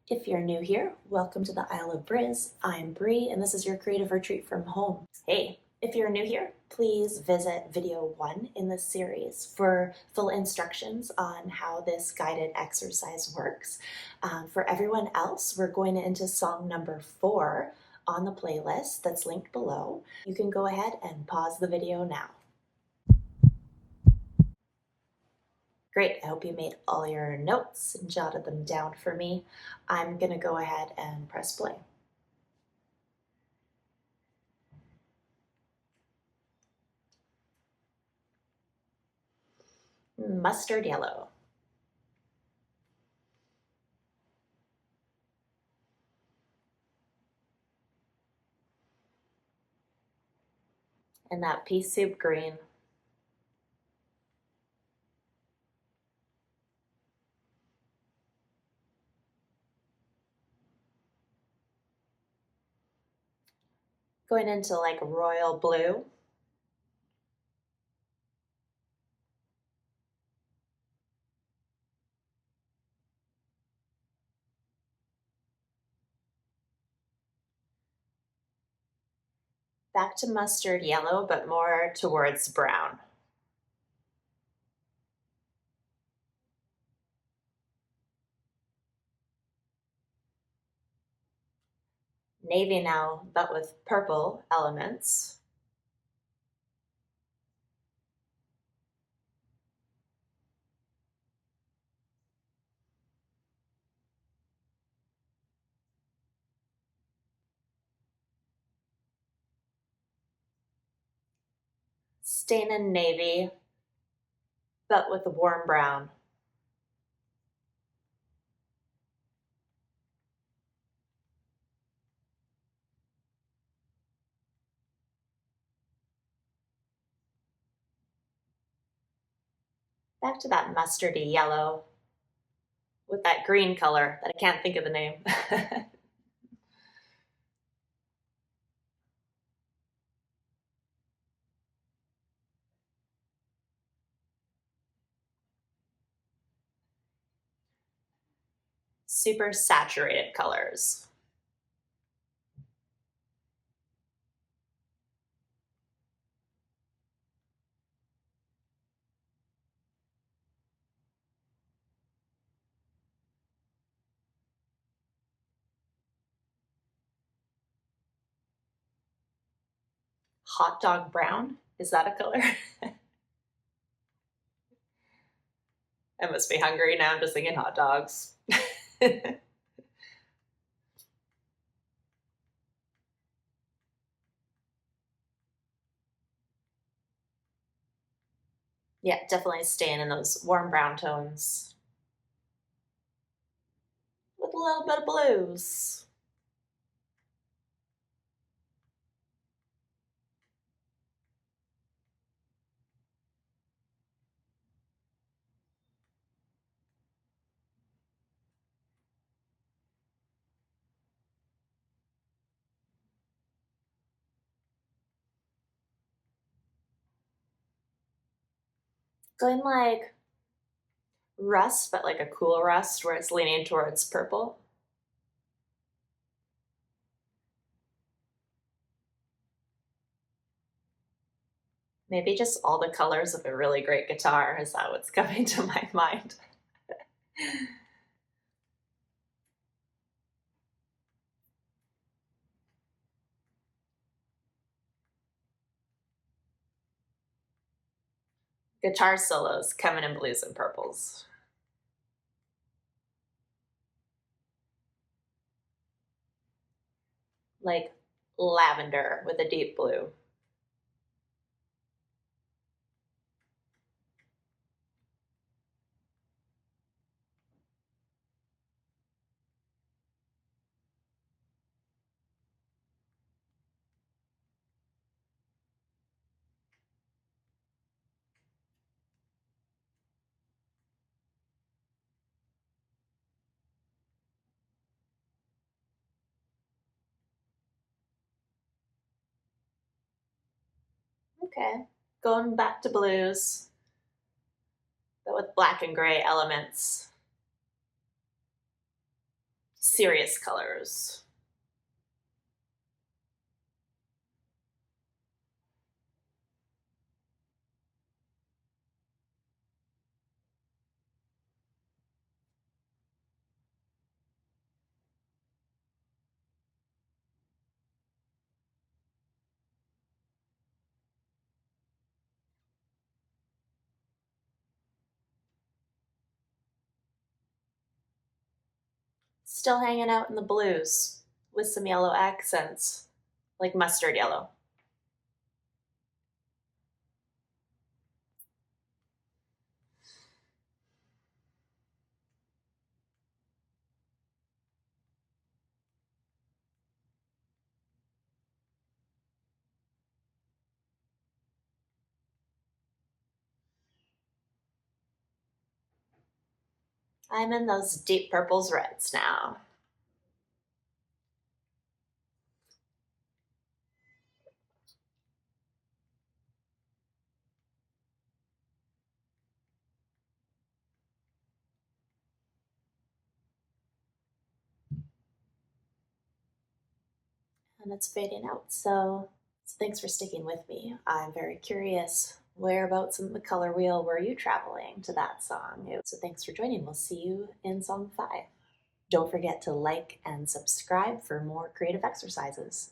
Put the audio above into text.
If you're new here, welcome to the Isle of Briz. I'm Bree, and this is your creative retreat from home. Hey, if you're new here, please visit video 1 in this series for full instructions on how this guided exercise works. For everyone else, we're going into song number 4 on the playlist that's linked below. You can go ahead and pause the video now. Great, I hope you made all your notes and jotted them down for me. I'm gonna go ahead and press play. Mustard yellow. And that pea soup green. Going into like royal blue. Back to mustard yellow, but more towards brown. Navy now, but with purple elements. Stain in navy, but with a warm brown. Back to that mustardy yellow with that green color that I can't think of the name. Super saturated colors. Hot dog brown, is that a color? I must be hungry now, I'm just thinking hot dogs. Yeah, definitely staying in those warm brown tones with a little bit of blues. Going like rust, but like a cool rust where it's leaning towards purple. Maybe just all the colors of a really great guitar, is that what's coming to my mind? Guitar solos coming in blues and purples. Like lavender with a deep blue. Okay, going back to blues, but with black and gray elements. serious colors. Still hanging out in the blues with some yellow accents, like mustard yellow. I'm in those deep purples reds now. And it's fading out. So thanks for sticking with me. I'm very curious. Whereabouts in the color wheel were you traveling to that song? So thanks for joining. We'll see you in song 5. Don't forget to like and subscribe for more creative exercises.